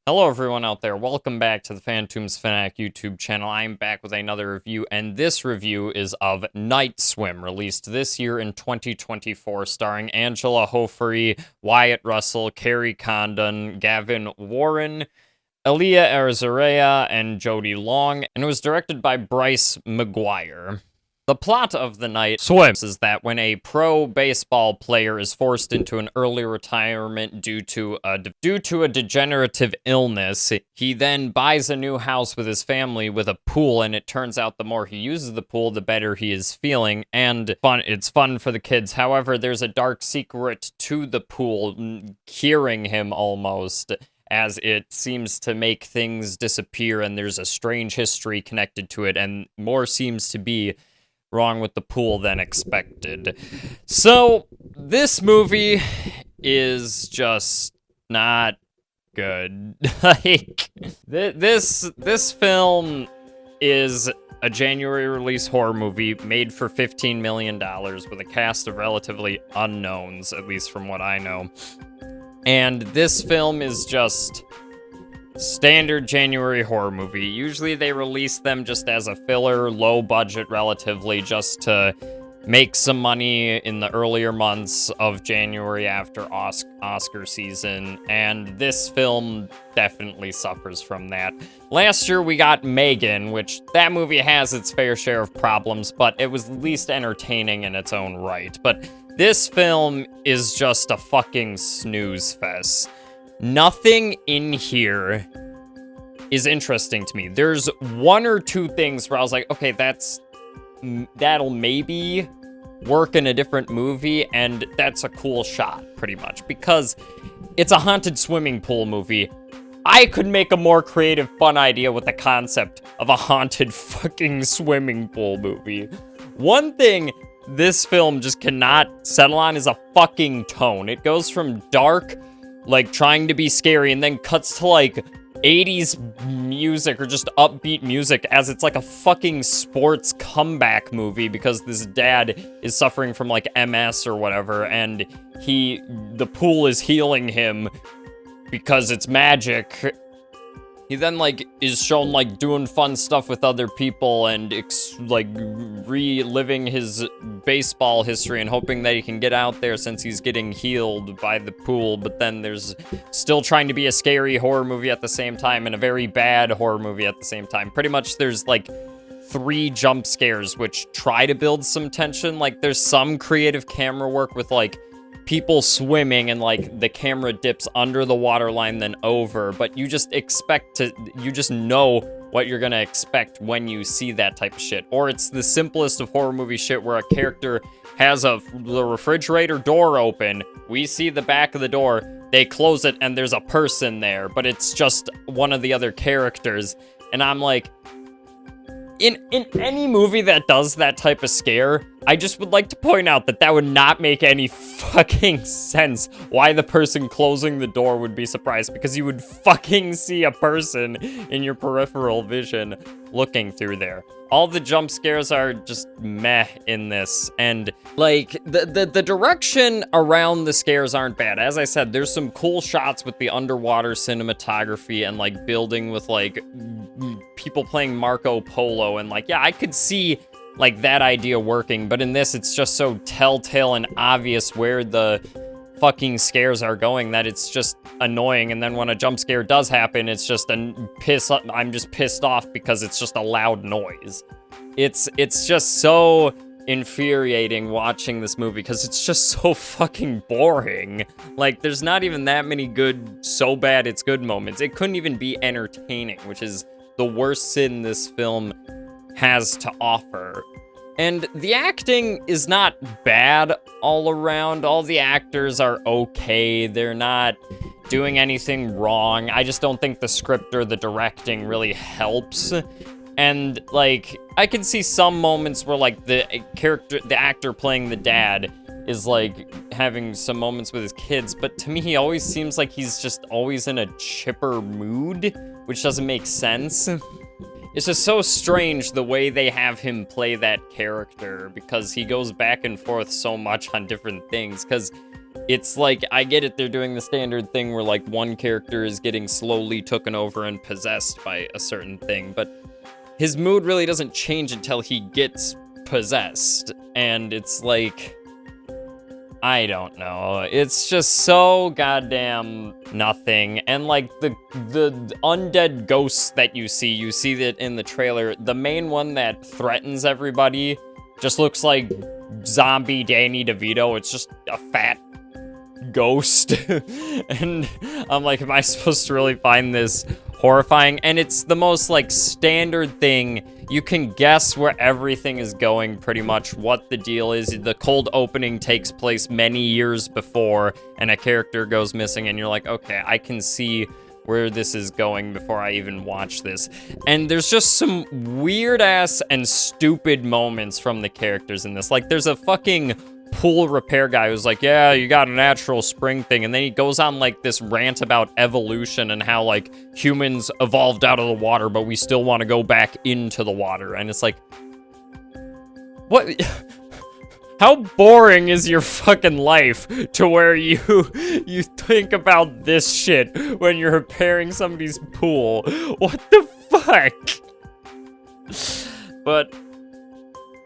Hello everyone out there, welcome back to the Phantoms Fanatic YouTube channel. I'm back with another review, and this review is of Night Swim, released this year in 2024, starring Angela Hofery, Wyatt Russell, Carrie Condon, Gavin Warren, Elia Arzarea, and Jody Long, and it was directed by Bryce McGuire. The plot of The Night Swim is that when a pro baseball player is forced into an early retirement due to a degenerative illness, he then buys a new house with his family with a pool, and it turns out the more he uses the pool, the better he is feeling, and it's fun for the kids. However, there's a dark secret to the pool, curing him almost, as it seems to make things disappear, and there's a strange history connected to it, and more seems to be wrong with the pool than expected. So, this movie is just not good. Like, this film is a January release horror movie made for $15 million with a cast of relatively unknowns, at least from what I know. And this film is just standard January horror movie. Usually they release them just as a filler, low budget relatively, just to make some money in the earlier months of January after Oscar season, and this film definitely suffers from that. Last year we got Megan, which that movie has its fair share of problems, but it was at least entertaining in its own right. But this film is just a fucking snooze fest. Nothing in here is interesting to me. There's one or two things where I was like, okay, that'll maybe work in a different movie, and that's a cool shot, pretty much, because it's a haunted swimming pool movie. I could make a more creative, fun idea with the concept of a haunted fucking swimming pool movie. One thing this film just cannot settle on is a fucking tone. It goes from dark, like trying to be scary, and then cuts to like 80s music or just upbeat music as it's like a fucking sports comeback movie because this dad is suffering from like MS or whatever, and the pool is healing him because it's magic. He then, like, is shown, like, doing fun stuff with other people and, like, reliving his baseball history and hoping that he can get out there since he's getting healed by the pool. But then there's still trying to be a scary horror movie at the same time and a very bad horror movie at the same time. Pretty much there's, like, 3 jump scares which try to build some tension. Like, there's some creative camera work with, like, people swimming and like the camera dips under the waterline then over, but you just know what you're gonna expect when you see that type of shit. Or it's the simplest of horror movie shit where a character has the refrigerator door open, we see the back of the door, they close it, and there's a person there, but it's just one of the other characters. And I'm like, in any movie that does that type of scare, I just would like to point out that would not make any fucking sense why the person closing the door would be surprised, because you would fucking see a person in your peripheral vision looking through there. All the jump scares are just meh in this, and like the direction around the scares aren't bad. As I said, there's some cool shots with the underwater cinematography and like building with like people playing Marco Polo, and like, yeah, I could see like that idea working, but in this it's just so telltale and obvious where the fucking scares are going that it's just annoying. And then when a jump scare does happen, it's just I'm just pissed off because it's just a loud noise. It's just so infuriating watching this movie because it's just so fucking boring. Like, there's not even that many good, so bad it's good moments. It couldn't even be entertaining, which is the worst sin this film has to offer. And the acting is not bad all around. All the actors are okay. They're not doing anything wrong. I just don't think the script or the directing really helps. And like, I can see some moments where like the actor playing the dad is like having some moments with his kids, but to me he always seems like he's just always in a chipper mood, which doesn't make sense. It's just so strange the way they have him play that character, because he goes back and forth so much on different things, because it's like, I get it, they're doing the standard thing where, like, one character is getting slowly taken over and possessed by a certain thing, but his mood really doesn't change until he gets possessed, and it's like, I don't know. It's just so goddamn nothing. And like the undead ghosts that you see that in the trailer. The main one that threatens everybody just looks like zombie Danny DeVito. It's just a fat ghost. And I'm like, am I supposed to really find this horrifying? And it's the most like standard thing. You can guess where everything is going, pretty much what the deal is. The cold opening takes place many years before, and a character goes missing, and you're like, okay, I can see where this is going before I even watch this. And there's just some weird-ass and stupid moments from the characters in this. Like, there's a fucking pool repair guy who's like, yeah, you got a natural spring thing, and then he goes on like this rant about evolution and how like humans evolved out of the water, but we still want to go back into the water. And it's like, what? How boring is your fucking life to where you think about this shit when you're repairing somebody's pool? What the fuck? But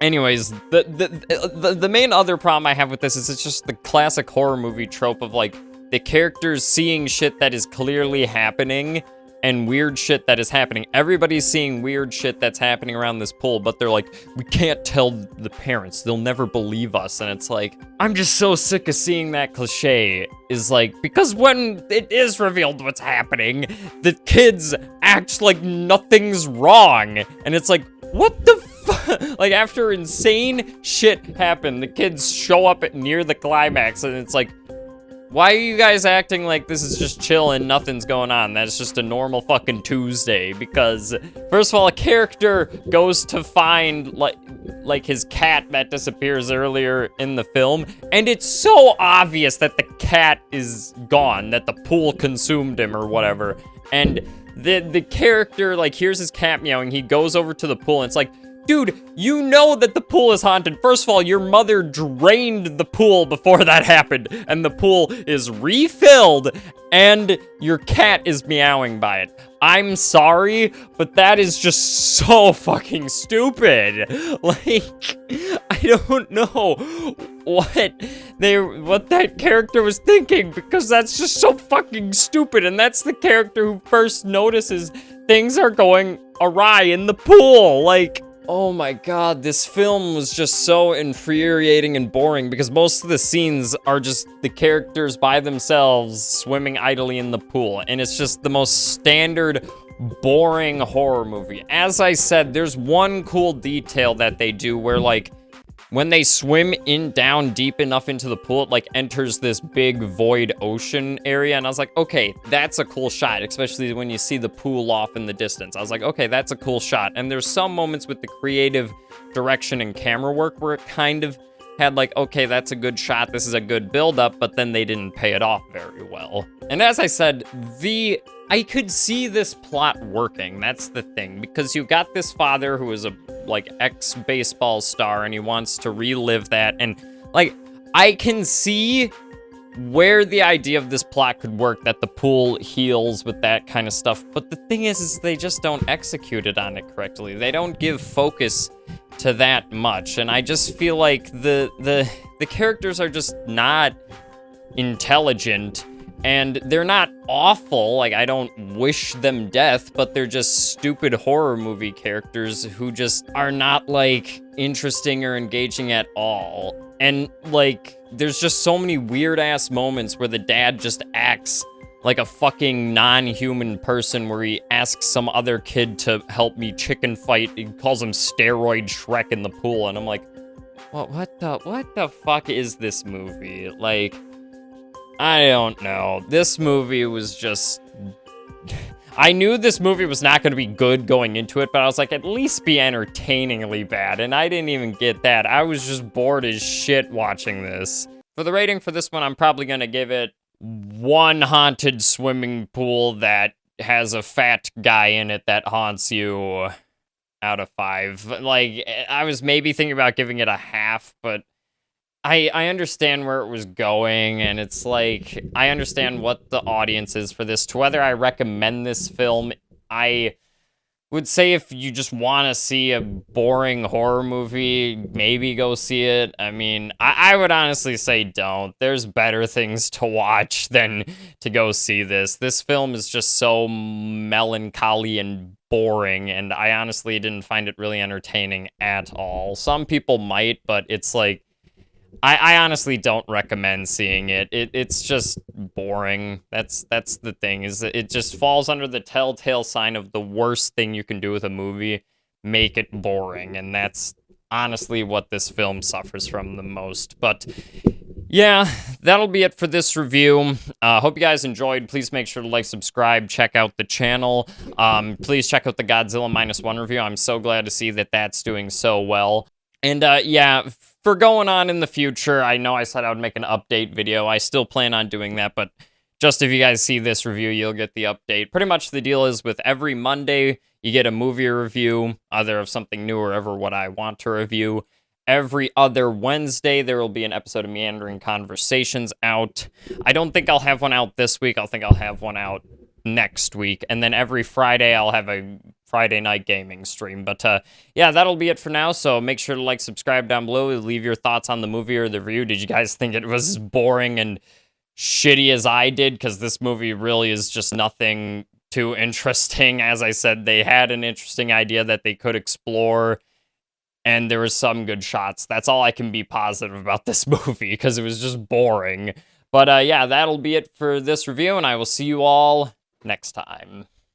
anyways, the main other problem I have with this is it's just the classic horror movie trope of like the characters seeing shit that is clearly happening and weird shit that is happening. Everybody's seeing weird shit that's happening around this pool, but they're like, we can't tell the parents. They'll never believe us. And it's like, I'm just so sick of seeing that cliche. Is like, because when it is revealed what's happening, the kids act like nothing's wrong. And it's like, what the fuck? Like, after insane shit happened, the kids show up near the climax, and it's like, why are you guys acting like this is just chill and nothing's going on? That's just a normal fucking Tuesday. Because, first of all, a character goes to find, like his cat that disappears earlier in the film, and it's so obvious that the cat is gone, that the pool consumed him or whatever. And the character, like, hears his cat meowing, he goes over to the pool, and it's like, dude, you know that the pool is haunted. First of all, your mother drained the pool before that happened, and the pool is refilled, and your cat is meowing by it. I'm sorry, but that is just so fucking stupid. Like, I don't know what that character was thinking, because that's just so fucking stupid, and that's the character who first notices things are going awry in the pool. Like, oh my god, this film was just so infuriating and boring because most of the scenes are just the characters by themselves swimming idly in the pool, and it's just the most standard, boring horror movie. As I said, there's one cool detail that they do where, like, when they swim down deep enough into the pool, it, like, enters this big void ocean area, and I was like, okay, that's a cool shot, especially when you see the pool off in the distance. I was like, okay, that's a cool shot. And there's some moments with the creative direction and camera work where it kind of had like, okay, that's a good shot, this is a good build-up, but then they didn't pay it off very well. And as I said, I could see this plot working, that's the thing, because you got this father who is a, like, ex-baseball star, and he wants to relive that, and, like, I can see where the idea of this plot could work, that the pool heals with that kind of stuff, but the thing is they just don't execute it on it correctly. They don't give focus to that much, and I just feel like the characters are just not intelligent, and they're not awful, like, I don't wish them death, but they're just stupid horror movie characters who just are not, like, interesting or engaging at all. And, like, there's just so many weird-ass moments where the dad just acts like a fucking non-human person, where he asks some other kid to help me chicken fight. He calls him Steroid Shrek in the pool, and I'm like, what the fuck is this movie? Like, I don't know. This movie was just... I knew this movie was not going to be good going into it, but I was like, at least be entertainingly bad, and I didn't even get that. I was just bored as shit watching this. For the rating for this one, I'm probably going to give it one haunted swimming pool that has a fat guy in it that haunts you out of 5. Like, I was maybe thinking about giving it a half, but I understand where it was going, and it's like, I understand what the audience is for this. To whether I recommend this film, I would say if you just want to see a boring horror movie, maybe go see it. I mean, I would honestly say don't. There's better things to watch than to go see this. This film is just so melancholy and boring, and I honestly didn't find it really entertaining at all. Some people might, but it's like, I honestly don't recommend seeing it. It's just boring. That's the thing, is that it just falls under the telltale sign of the worst thing you can do with a movie, make it boring, and that's honestly what this film suffers from the most. But yeah, that'll be it for this review. Hope you guys enjoyed. Please make sure to like, subscribe, check out the channel. Please check out the Godzilla -1 review. I'm so glad to see that that's doing so well. And yeah, for going on in the future, I know I said I would make an update video. I still plan on doing that, but just if you guys see this review, you'll get the update. Pretty much the deal is with every Monday, you get a movie review, either of something new or ever what I want to review. Every other Wednesday, there will be an episode of Meandering Conversations out. I don't think I'll have one out this week. I think I'll have one out next week. And then every Friday, I'll have a Friday night gaming stream. But yeah, that'll be it for now. So make sure to like, subscribe down below. Leave your thoughts on the movie or the review. Did you guys think it was as boring and shitty as I did? Because this movie really is just nothing too interesting. As I said, they had an interesting idea that they could explore, and there was some good shots. That's all I can be positive about this movie, because it was just boring. But yeah, that'll be it for this review, and I will see you all next time.